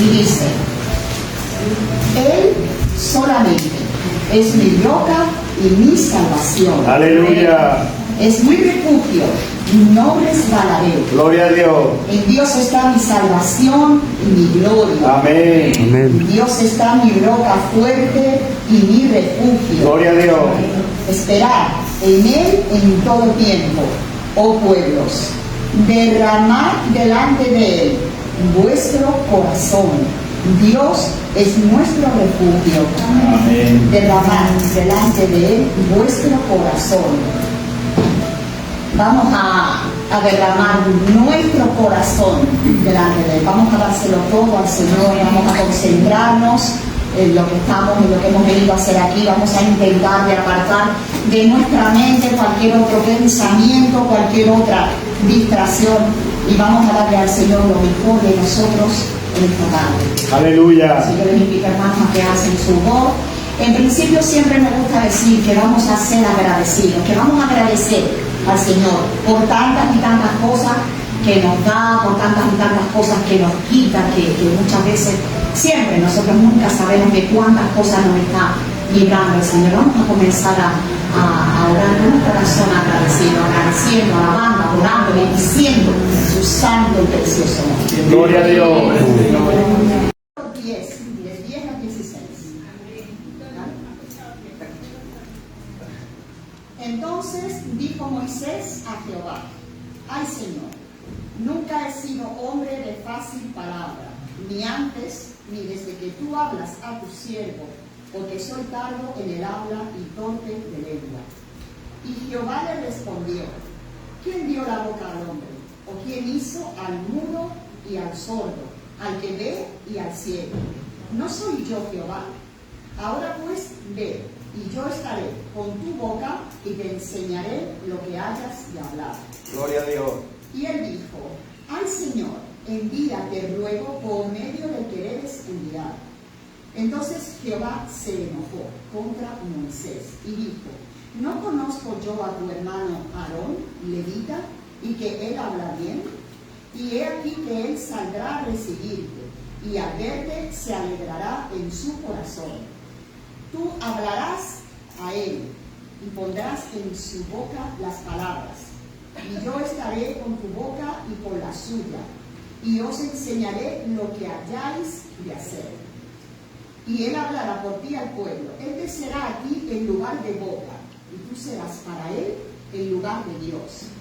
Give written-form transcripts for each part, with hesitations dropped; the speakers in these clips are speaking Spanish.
Y dice, Él solamente es mi roca y mi salvación. Aleluya. Es mi refugio, no resbalaré. Gloria a Dios. En Dios está mi salvación y mi gloria. Amén. Amén. En Dios está mi roca fuerte y mi refugio. Gloria a Dios. Esperad en Él en todo tiempo, oh pueblos. Derramad delante de Él vuestro corazón. Dios es nuestro refugio. Amén. Derramad delante de Él vuestro corazón. Vamos a derramar nuestro corazón delante de Él. Vamos a dárselo todo al Señor. Vamos a concentrarnos en lo que estamos, en lo que hemos venido a hacer aquí. Vamos a intentar de apartar de nuestra mente cualquier otro pensamiento, cualquier otra distracción. Y vamos a darle al Señor lo mejor de nosotros en esta tarde. Aleluya. Si yo les invito, hermanos, a que hacen su voz. En principio siempre me gusta decir que vamos a ser agradecidos, que vamos a agradecer al Señor por tantas y tantas cosas que nos da, por tantas y tantas cosas que nos quita, que muchas veces, siempre nosotros nunca sabemos de cuántas cosas nos está librando el Señor. Vamos a comenzar a orar con un corazón agradecido, agradeciendo, alabando, orando, bendiciendo su santo y precioso nombre. Gloria a Dios. 10 al 16. Entonces dijo Moisés a Jehová: ay Señor, nunca he sido hombre de fácil palabra, ni antes ni desde que tú hablas a tu siervo, porque soy tardo en el habla y torpe de lengua. Y Jehová le respondió: ¿quién dio la boca al hombre? ¿O quién hizo al mudo y al sordo, al que ve y al ciego? ¿No soy yo Jehová? Ahora pues ve, y yo estaré con tu boca y te enseñaré lo que hayas de hablar. Gloria a Dios. Y él dijo: ay Señor, envía, te ruego, por medio del que eres enviado. Entonces Jehová se enojó contra Moisés y dijo: ¿no conozco yo a tu hermano Aarón, levita, y que él habla bien? Y he aquí que él saldrá a recibirte, y al verte se alegrará en su corazón. Tú hablarás a él, y pondrás en su boca las palabras. Y yo estaré con tu boca y con la suya, y os enseñaré lo que hayáis de hacer. Y él hablará por ti al pueblo. Él te será a ti en lugar de boca, y tú serás para él en lugar de Dios.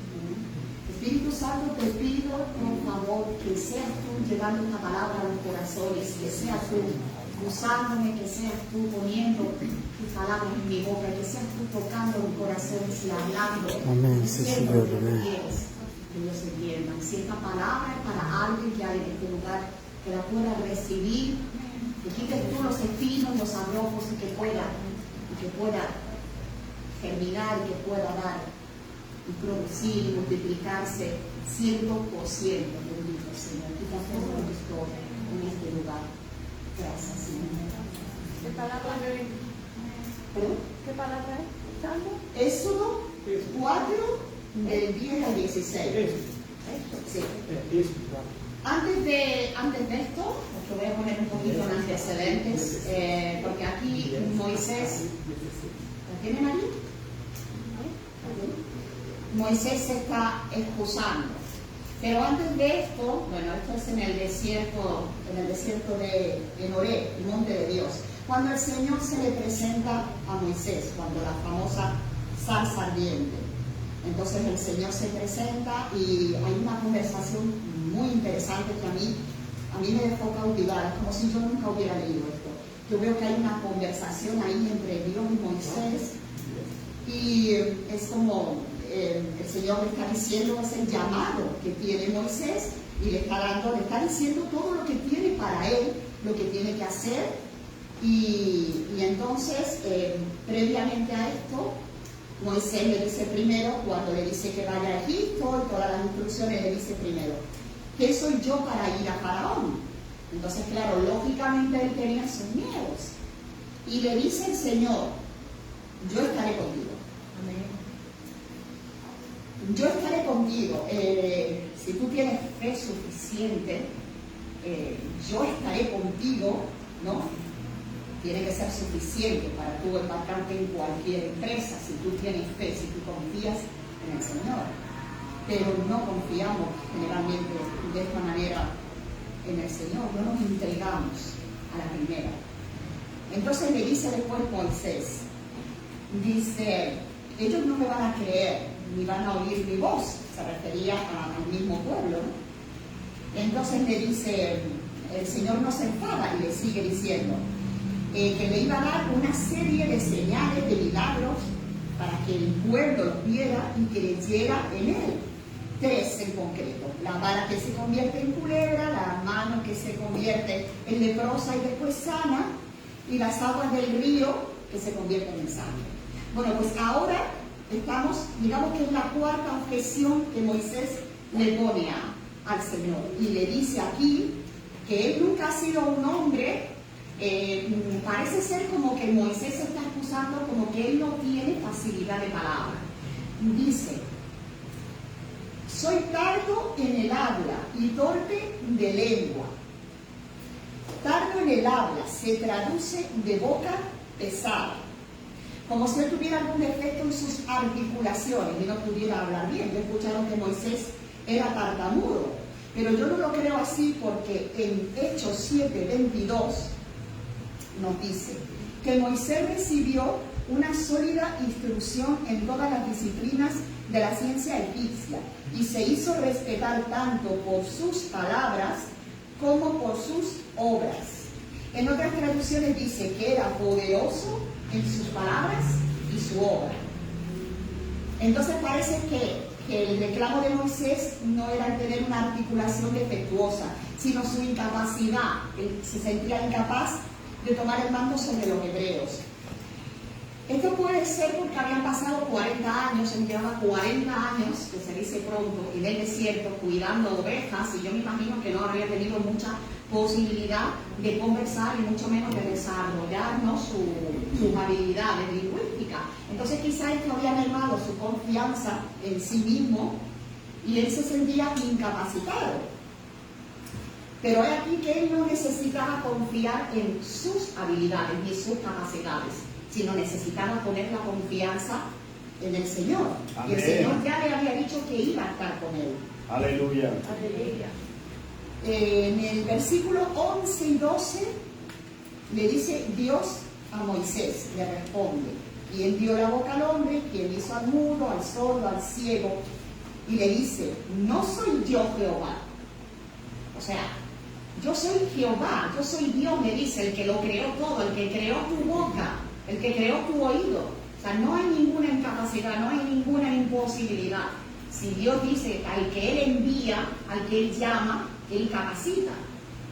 Espíritu Santo, te pido, por favor, que seas tú llevando esta palabra a los corazones, que seas tú usándome, que seas tú poniendo tus palabras en mi boca, que seas tú tocando mis corazones y hablando. Amén, sí, Señor, amén. Que Dios entienda. Si esta palabra es para alguien que hay en este lugar, que la pueda recibir, que quites tú los espinos, los abrojos, y que pueda germinar, y que pueda dar y producir y multiplicarse 100%. Bendito Señor, quita todo lo que estoy en este lugar. Gracias, Señor. ¿Qué palabra es? ¿Perdón? ¿Qué palabra es? ¿Salmo? Éxodo 4, del 10 al 16. Sí. Antes de esto, os lo voy a poner un poquito en antecedentes, porque aquí Moisés, ¿la tienen ahí? Moisés se está excusando. Pero antes de esto, bueno, esto es en el desierto de Horeb, el monte de Dios, cuando el Señor se le presenta a Moisés, cuando la famosa zarza ardiente. Entonces el Señor se presenta y hay una conversación muy interesante que a mí me dejó cautivada. Es como si yo nunca hubiera leído esto. Yo veo que hay una conversación ahí entre Dios y Moisés, y es como el Señor le está diciendo, es el llamado que tiene Moisés, y le está diciendo todo lo que tiene para él, lo que tiene que hacer. Y entonces, previamente a esto, Moisés le dice primero, cuando le dice que vaya a Egipto y todas las instrucciones, le dice primero: ¿qué soy yo para ir a Faraón? Entonces, claro, lógicamente él tenía sus miedos. Y le dice el Señor: yo estaré contigo. Yo estaré contigo. Si tú tienes fe suficiente, yo estaré contigo, ¿no? Tiene que ser suficiente para tú embarcarte en cualquier empresa, si tú tienes fe, si tú confías en el Señor. Pero no confiamos generalmente de esta manera en el Señor, no nos entregamos a la primera. Entonces le dice después Moisés, dice, ellos no me van a creer, ni van a oír mi voz, se refería al mismo pueblo, ¿no? Entonces le dice, el Señor no se enfada y le sigue diciendo que le iba a dar una serie de señales, de milagros, para que el pueblo los viera y creyera en él. 3 en concreto: la vara que se convierte en culebra, la mano que se convierte en leprosa y después sana, y las aguas del río que se convierten en sangre. Bueno, pues ahora estamos, digamos que es la cuarta objeción que Moisés le pone al Señor, y le dice aquí que él nunca ha sido un hombre. Parece ser como que Moisés se está acusando como que él no tiene facilidad de palabra. Dice, soy tardo en el habla y torpe de lengua. Tardo en el habla se traduce de boca pesada, como si él tuviera algún defecto en sus articulaciones y no pudiera hablar bien. Yo escucharon que Moisés era tartamudo, pero yo no lo creo así, porque en Hechos 7:22 nos dice que Moisés recibió una sólida instrucción en todas las disciplinas de la ciencia egipcia y se hizo respetar tanto por sus palabras como por sus obras. En otras traducciones dice que era poderoso en sus palabras y su obra. Entonces parece que el reclamo de Moisés no era el tener una articulación defectuosa, sino su incapacidad. Él se sentía incapaz de tomar el mando sobre los hebreos. Esto puede ser porque habían pasado 40 años, él llevaba 40 años, que se dice pronto, en el desierto, cuidando ovejas, y yo me imagino que no habría tenido mucha posibilidad de conversar y mucho menos de desarrollar, ¿no?, sus habilidades lingüísticas. Entonces quizá esto había mermado su confianza en sí mismo y él se sentía incapacitado. Pero es aquí que él no necesitaba confiar en sus habilidades ni sus capacidades, sino necesitaba poner la confianza en el Señor. Amén. Y el Señor ya le había dicho que iba a estar con él. Aleluya. Aleluya. En el versículo 11 y 12 le dice Dios a Moisés, le responde: ¿quién dio la boca al hombre? ¿Quién hizo al mudo, al sordo, al ciego? Y le dice: ¿no soy yo Jehová? O sea, yo soy Jehová, yo soy Dios, le dice, el que lo creó todo, el que creó tu boca, el que creó tu oído. O sea, no hay ninguna incapacidad, no hay ninguna imposibilidad. Si Dios dice al que Él envía, al que Él llama, Él capacita.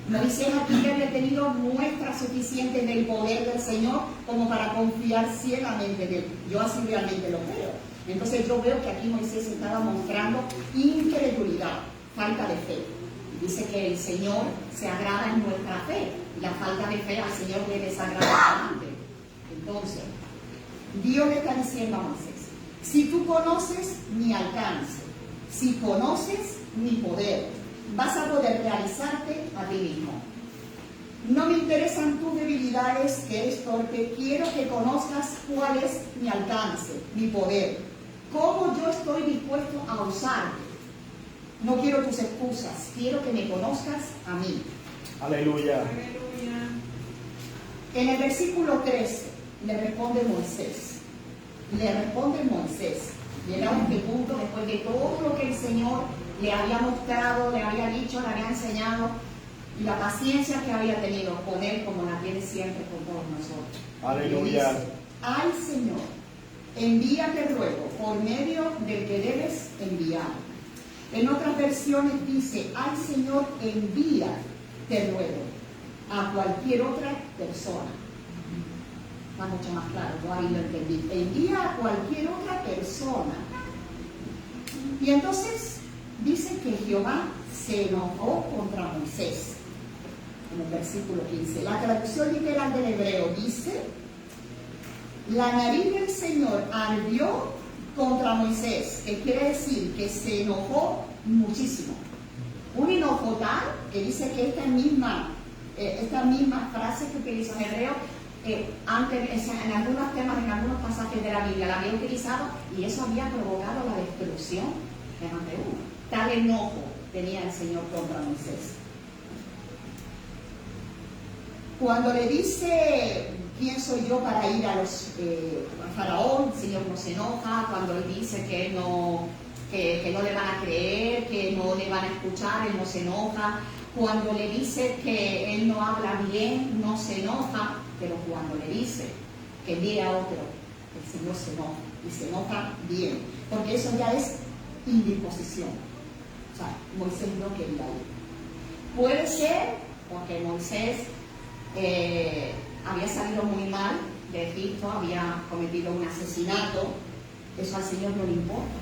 No dice aquí que había tenido muestras suficientes del poder del Señor como para confiar ciegamente en Él. Yo así realmente lo creo. Entonces yo veo que aquí Moisés estaba mostrando incredulidad, falta de fe. Dice que el Señor se agrada en nuestra fe. La falta de fe al Señor le desagrada bastante. Entonces, Dios le está diciendo a Moisés: si tú conoces mi alcance, si conoces mi poder, vas a poder realizarte a ti mismo. No me interesan tus debilidades, que eres torpe. Quiero que conozcas cuál es mi alcance, mi poder, cómo yo estoy dispuesto a usarte. No quiero tus excusas, quiero que me conozcas a mí. Aleluya. Aleluya. En el versículo 13 le responde Moisés. Llega a este punto, después de todo lo que el Señor le había mostrado, le había dicho, le había enseñado, y la paciencia que había tenido con él, como la tiene siempre con todos nosotros. Aleluya. Le dice: ay Señor, envíate ruego por medio del que debes enviar. En otras versiones dice: ay Señor, envíate ruego a cualquier otra persona. Va mucho más claro, yo ahí lo entendí. Envía a cualquier otra persona. Y entonces dice que Jehová se enojó contra Moisés. En el versículo 15. La traducción literal del hebreo dice: la nariz del Señor ardió contra Moisés, que quiere decir que se enojó muchísimo. Un enojo enojo tal que dice que esta misma frase que utiliza en hebreo, antes en algunos temas, en algunos pasajes de la Biblia la había utilizado y eso había provocado la destrucción de más de uno. Tal enojo tenía el Señor contra Moisés. Cuando le dice, ¿quién soy yo para ir a Faraón? El Señor no se enoja. Cuando él dice que no le van a creer, que no le van a escuchar, él no se enoja. Cuando le dice que él no habla bien, no se enoja. Pero cuando le dice que envíe a otro, el Señor se enoja. Y se enoja bien. Porque eso ya es indisposición. O sea, Moisés no quería ir. Puede ser porque Moisés había salido muy mal de Egipto, había cometido un asesinato. Eso al Señor no le importa.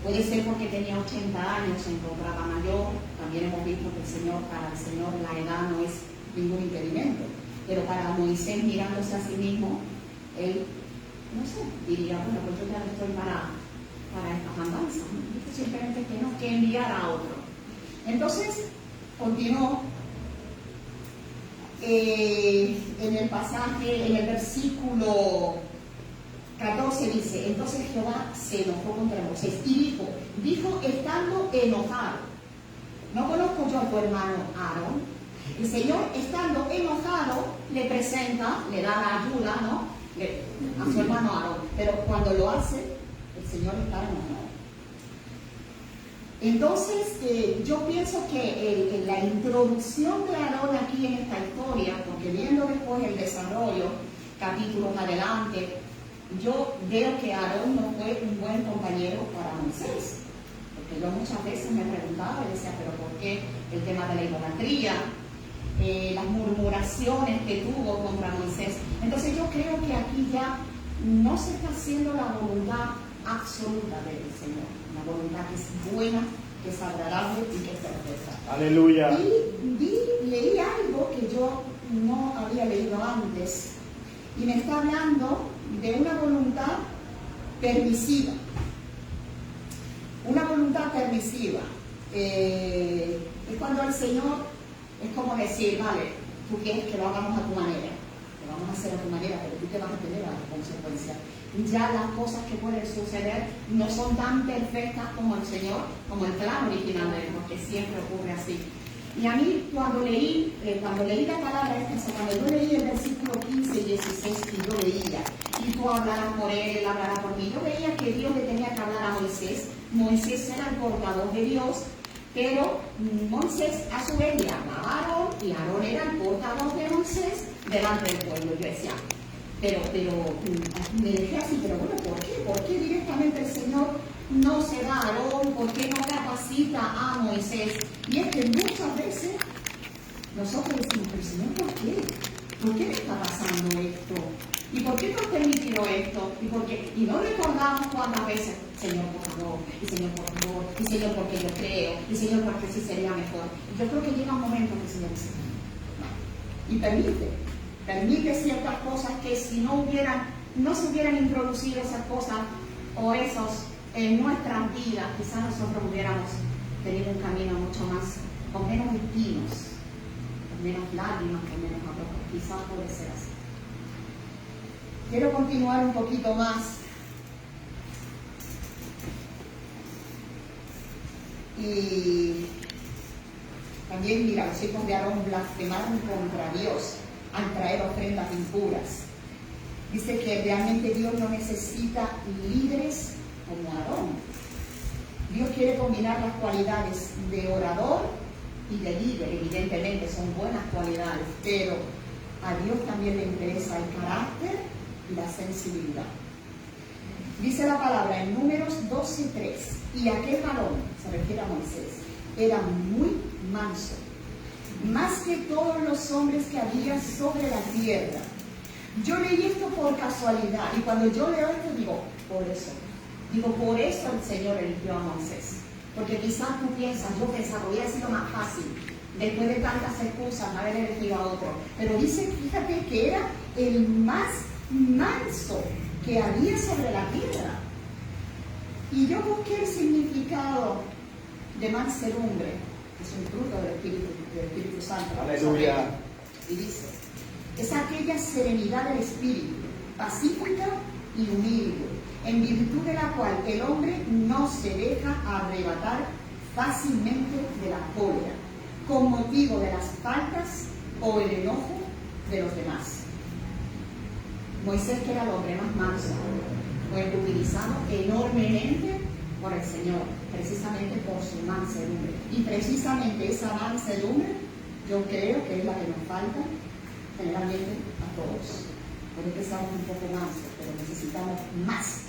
Puede ser porque tenía 80 años, se encontraba mayor. También hemos visto que para el Señor la edad no es ningún impedimento. Pero para Moisés, mirándose a sí mismo, él, no sé, diría, bueno, pues yo ya no estoy para estas andanzas. Dice simplemente que no, que enviar a otro. Entonces, continuó en el pasaje, en el versículo 14 dice, entonces Jehová se enojó contra Moisés y dijo estando enojado, no conozco yo a tu hermano Aarón. El Señor estando enojado le presenta, le da la ayuda, ¿no? A su hermano Aarón, pero cuando lo hace, el Señor está enojado. Entonces, yo pienso que la introducción de Aarón aquí en esta historia, porque viendo después el desarrollo, capítulos adelante, yo veo que Aarón no fue un buen compañero para Moisés. Porque yo muchas veces me preguntaba y decía, pero ¿por qué el tema de la idolatría? Las murmuraciones que tuvo contra Moisés. Entonces yo creo que aquí ya no se está haciendo la voluntad absoluta del Señor, una voluntad que es buena, que es agradable y que es perfecta. Aleluya. Y leí algo que yo no había leído antes y me está hablando de una voluntad permisiva. Una voluntad permisiva es cuando el Señor es como decir, vale, tú quieres que lo hagamos a tu manera, lo vamos a hacer a tu manera, pero tú te vas a tener a tu consecuencia. Ya las cosas que pueden suceder no son tan perfectas como el Señor, como el plan original de Él, porque siempre ocurre así. Y a mí cuando leí la palabra esta, cuando yo leí el versículo 15 y 16 y yo leía, y tú hablarás por él hablará por mí, yo veía que Dios le tenía que hablar a Moisés. Moisés era el portador de Dios, pero Moisés a su vez le hablaba a Aarón y Aarón era el portador de Moisés delante del pueblo. Yo decía, pero me dejé así, pero bueno, ¿por qué? ¿Por qué directamente el Señor no se da a Aarón? ¿Por qué no capacita a Moisés? Y es que muchas veces nosotros decimos, pero Señor, ¿por qué? ¿Por qué me está pasando esto? ¿Y por qué no has permitido esto? Y no recordamos cuántas veces, Señor, por favor, y Señor, por favor, y Señor, porque yo creo, y Señor, porque sí sería mejor. Y yo creo que llega un momento que el Señor dice, no. Y permite ciertas cosas que si no se hubieran introducido esas cosas o esos en nuestras vidas, quizás nosotros hubiéramos tenido un camino mucho más, con menos espinos, con menos lágrimas, con menos arrojo. Quizás puede ser así. Quiero continuar un poquito más. Y también, mira, los hijos de Aarón blasfemaron contra Dios al traer ofrendas impuras. Dice que realmente Dios no necesita líderes como Aarón. Dios quiere combinar las cualidades de orador y de líder. Evidentemente son buenas cualidades, pero a Dios también le interesa el carácter y la sensibilidad. Dice la palabra en Números 12:3, y aquel varón, se refiere a Moisés, era muy manso, más que todos los hombres que había sobre la tierra. Yo leí esto por casualidad, y cuando yo leo esto digo, por eso el Señor eligió a Moisés. Porque quizás tú piensas, yo pensaba, hubiera sido más fácil, después de tantas excusas, haber elegido a otro. Pero dice, fíjate que era el más manso que había sobre la tierra. Y yo busqué el significado de mansedumbre es un fruto del Espíritu Santo. Aleluya. Y dice, es aquella serenidad del espíritu, pacífica y humilde, en virtud de la cual el hombre no se deja arrebatar fácilmente de la cólera, con motivo de las faltas o el enojo de los demás. Moisés, que era el hombre más manso, fue utilizado enormemente por el Señor, precisamente por su mansedumbre. Y precisamente esa mansedumbre, yo creo que es la que nos falta generalmente a todos. Puede que seamos un poco mansos, pero necesitamos más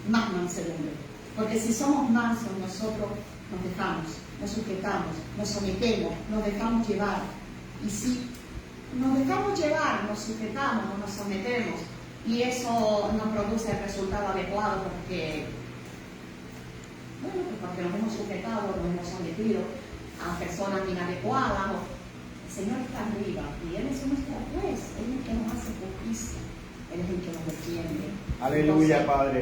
mansedumbre. Porque si somos mansos, nosotros nos dejamos, nos sujetamos, nos sometemos, nos dejamos llevar. Y si nos dejamos llevar, nos sujetamos, nos sometemos, y eso no produce el resultado adecuado porque nos hemos sujetado, nos hemos sometido a personas inadecuadas. El Señor está arriba y Él es nuestro juez, Él es el que nos hace justicia, Él es el que nos defiende. Aleluya, Entonces, Padre.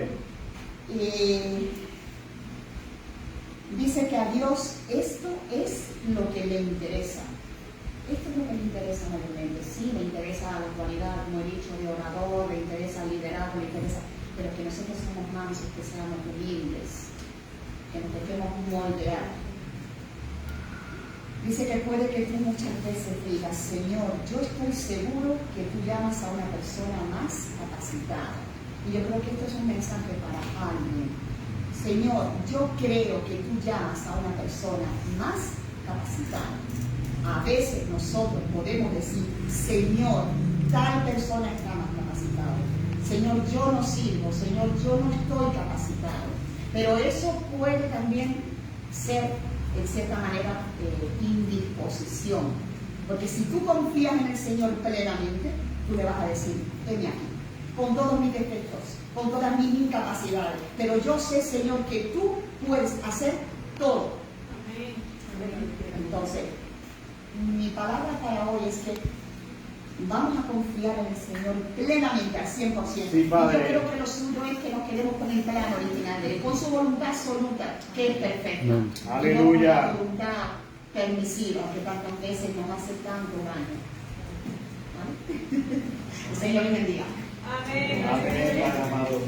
Dice que a Dios esto es lo que le interesa. Esto es lo que le interesa mayormente. Sí, le interesa la cualidad, como he dicho, de orador, le interesa el liderazgo, le interesa, pero que nosotros somos mansos, que seamos humildes, que nos dejemos moldear. Dice que puede que tú muchas veces digas, Señor, yo estoy seguro que tú llamas a una persona más capacitada. Y yo creo que esto es un mensaje para alguien. Señor, yo creo que tú llamas a una persona más capacitada. A veces nosotros podemos decir, Señor, tal persona está más capacitada. Señor, yo no sirvo. Señor, yo no estoy capacitado. Pero eso puede también ser, en cierta manera, indisposición. Porque si tú confías en el Señor plenamente, tú le vas a decir, heme aquí, con todos mis defectos, con todas mis incapacidades. Pero yo sé, Señor, que tú puedes hacer todo. Entonces, mi palabra para hoy es que vamos a confiar en el Señor plenamente al 100%. Sí, Padre. Y yo creo que lo suyo es que nos quedemos con el plan original de Él, con su voluntad absoluta, que es perfecta. Aleluya. Y no con la voluntad permisiva, que tantas veces nos hace tanto daño. ¿Vale? El Señor les bendiga. Amén. Amén, Padre amado.